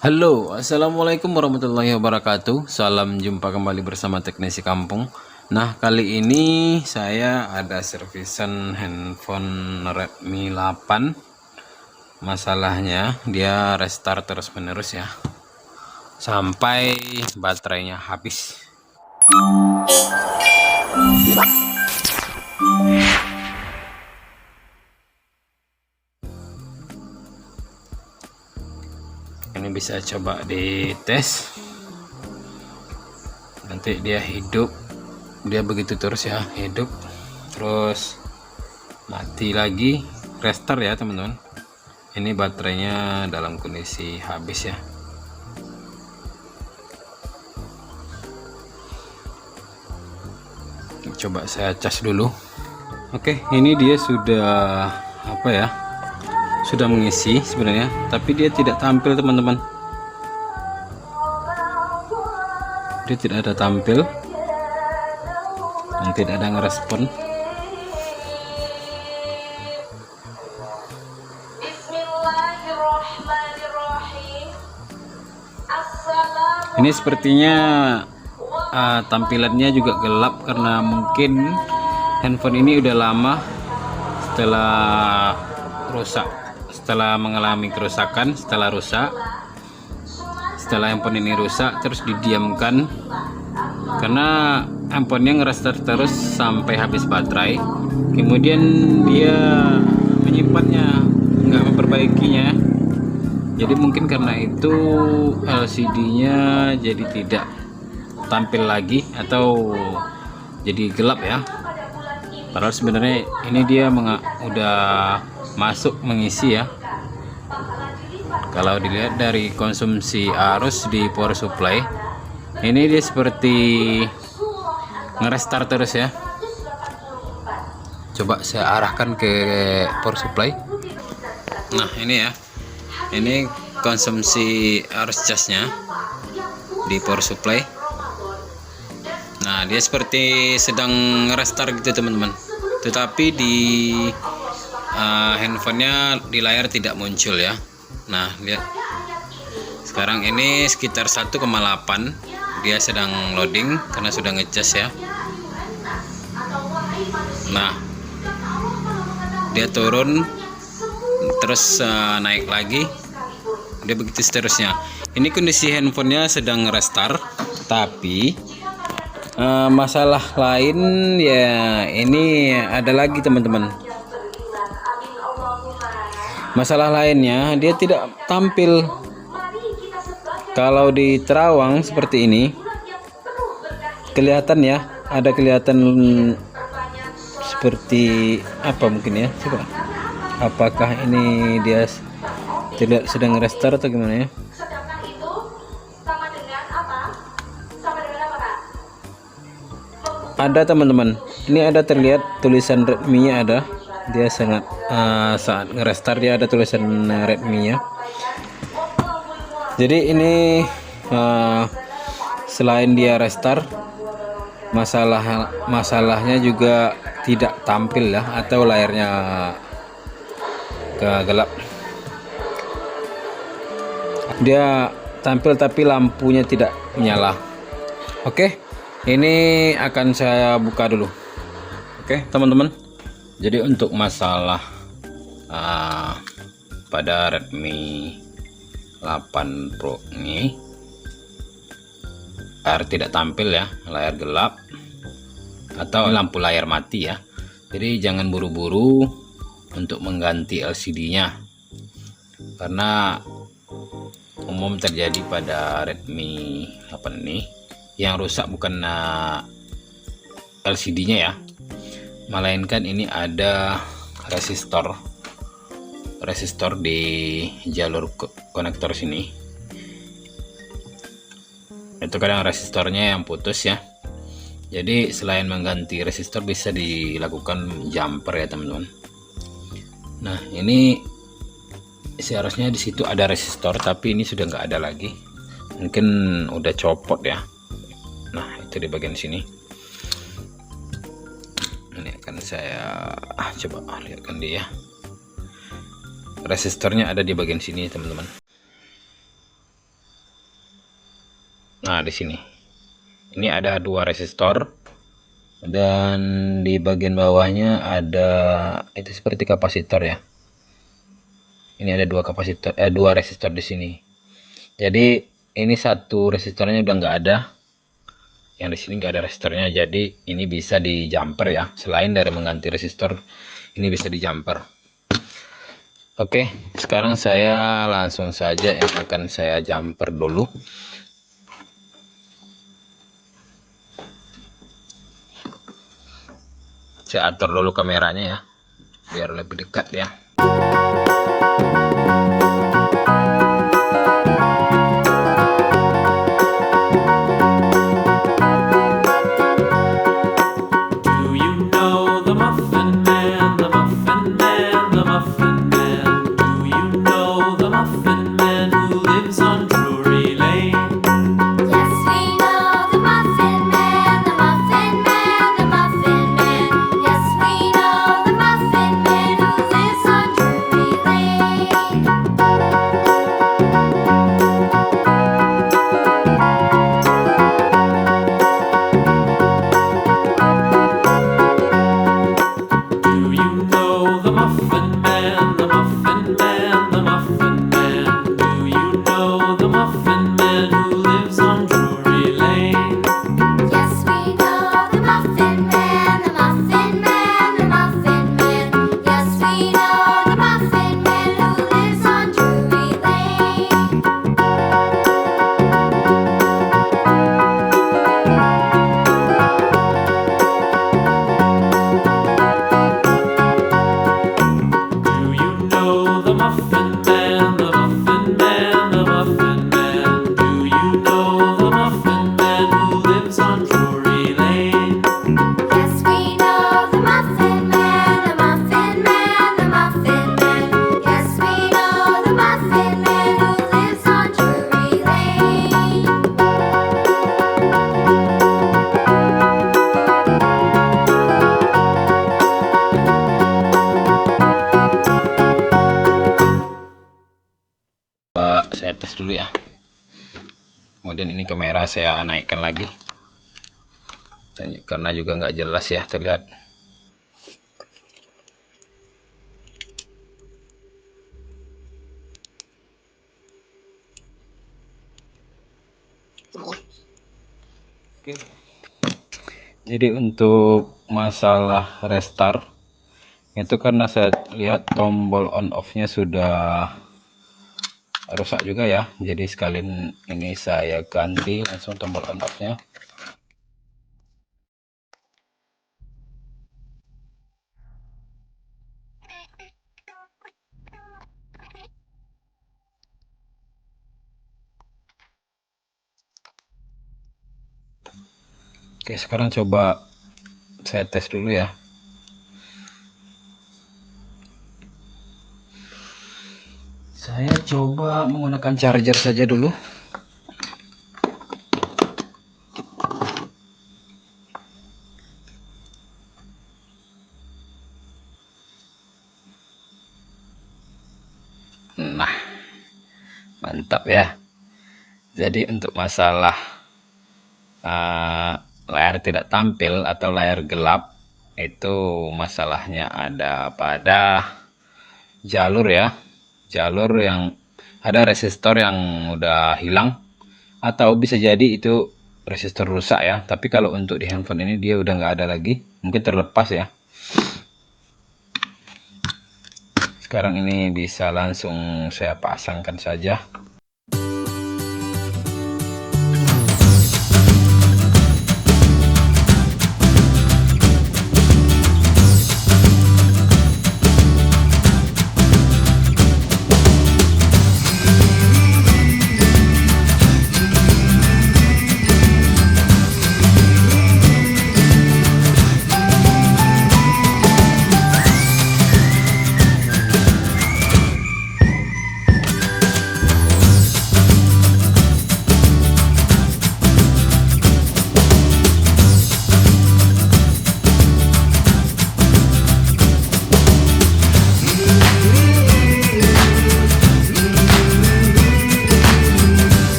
Halo, assalamualaikum warahmatullahi wabarakatuh. Salam jumpa kembali bersama Teknisi Kampung. Nah, kali ini saya ada servisan handphone Redmi 8. Masalahnya dia restart terus menerus ya, sampai baterainya habis. Ini bisa coba dites, nanti dia hidup, dia begitu terus ya, hidup terus mati lagi, restart ya teman-teman. Ini baterainya dalam kondisi habis ya. Coba saya cas dulu. Oke, ini dia sudah sudah mengisi sebenarnya, tapi dia tidak tampil teman-teman. Dia tidak ada tampil dan tidak ada ngerespon. Ini sepertinya tampilannya juga gelap karena mungkin handphone ini udah lama setelah mengalami kerusakan, setelah handphone ini rusak terus didiamkan, karena handphonenya ngerestart terus sampai habis baterai, kemudian dia menyimpannya, nggak memperbaikinya. Jadi mungkin karena itu LCD-nya jadi tidak tampil lagi atau jadi gelap ya. Padahal sebenarnya ini dia udah masuk mengisi ya. Kalau dilihat dari konsumsi arus di power supply, ini dia seperti ngerestart terus ya. Coba saya arahkan ke power supply. Nah ini ya, ini konsumsi arus casnya di power supply. Nah dia seperti sedang restart gitu teman-teman, tetapi di handphonenya di layar tidak muncul ya. Nah lihat, sekarang ini sekitar 1,8, dia sedang loading karena sudah ngecas ya. Nah dia turun terus naik lagi, dia begitu seterusnya. Ini kondisi handphonenya sedang restart, tapi masalah lain ya, ini ada lagi teman-teman. Masalah lainnya dia tidak tampil. Kalau di terawang seperti ini kelihatan ya, ada kelihatan seperti apa mungkin ya. Coba, apakah ini dia tidak sedang restart atau gimana ya? Ada teman-teman, ini ada terlihat tulisan Redmi-nya ada. Dia saat ngerestart dia ada tulisan Redmi-nya. Jadi ini selain dia restart, masalahnya juga tidak tampil ya, atau layarnya gelap. Dia tampil tapi lampunya tidak menyala. Oke, ini akan saya buka dulu. Oke teman-teman, jadi untuk masalah pada Redmi 8 Pro ini, layar tidak tampil ya, layar gelap atau lampu layar mati ya. Jadi jangan buru-buru untuk mengganti LCD-nya, karena umum terjadi pada Redmi 8 ini. Yang rusak bukan LCD-nya ya, melainkan ini ada resistor di jalur konektor sini. Itu kadang resistornya yang putus ya. Jadi selain mengganti resistor bisa dilakukan jumper ya teman-teman. Nah ini seharusnya di situ ada resistor, tapi ini sudah nggak ada lagi, mungkin udah copot ya. Nah itu di bagian sini. Ini akan saya coba lihatkan dia. Resistornya ada di bagian sini teman-teman. Nah, di sini ini ada 2 resistor, dan di bagian bawahnya ada itu seperti kapasitor ya. Ini ada 2 kapasitor, 2 resistor di sini. Jadi ini satu resistornya udah nggak ada, yang di sini nggak ada resistornya, jadi ini bisa di jumper ya. Selain dari mengganti resistor, ini bisa di jumper. Oke, sekarang saya langsung saja yang akan saya jumper dulu. Saya atur dulu kameranya ya, biar lebih dekat ya. Saya tes dulu ya. Kemudian ini kamera saya naikkan lagi, karena juga nggak jelas ya terlihat. Oke. Jadi untuk masalah restart itu karena saya lihat tombol on off-nya sudah rusak juga ya. Jadi sekalian ini saya ganti langsung tombol on off-nya. Oke, sekarang coba saya tes dulu ya. Saya coba menggunakan charger saja dulu. Nah, mantap ya. Jadi untuk masalah layar tidak tampil atau layar gelap, itu masalahnya ada pada jalur ya. Jalur yang ada resistor yang udah hilang, atau bisa jadi itu resistor rusak ya. Tapi kalau untuk di handphone ini dia udah nggak ada lagi, mungkin terlepas ya. Sekarang ini bisa langsung saya pasangkan saja.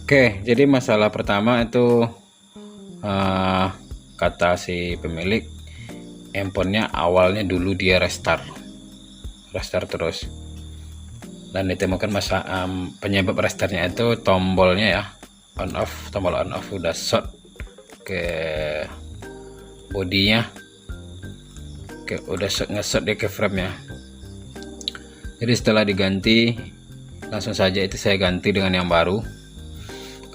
Oke, jadi masalah pertama itu eh, kata si pemilik, handphonenya awalnya dulu dia restart terus, dan ditemukan penyebab restartnya itu tombolnya ya, tombol on off udah short ke bodinya, udah nge-short dia ke frame ya. Jadi setelah diganti, langsung saja itu saya ganti dengan yang baru.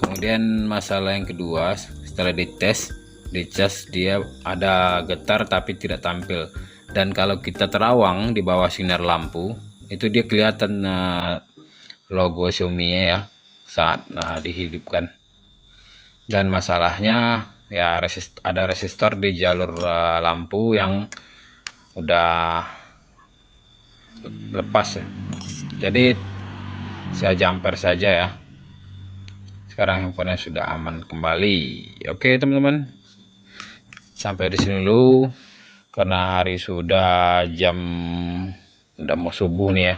Kemudian masalah yang kedua, setelah dites, dicas, dia ada getar tapi tidak tampil, dan kalau kita terawang di bawah sinar lampu itu dia kelihatan logo Xiaomi ya saat dihidupkan. Dan masalahnya ya ada resistor di jalur lampu yang udah lepas ya. Jadi saya jumper saja ya. Sekarang handphonenya sudah aman kembali. Oke teman-teman, sampai di sini dulu karena hari sudah udah mau subuh nih ya.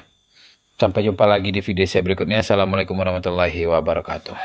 Sampai jumpa lagi di video saya berikutnya. Assalamualaikum warahmatullahi wabarakatuh.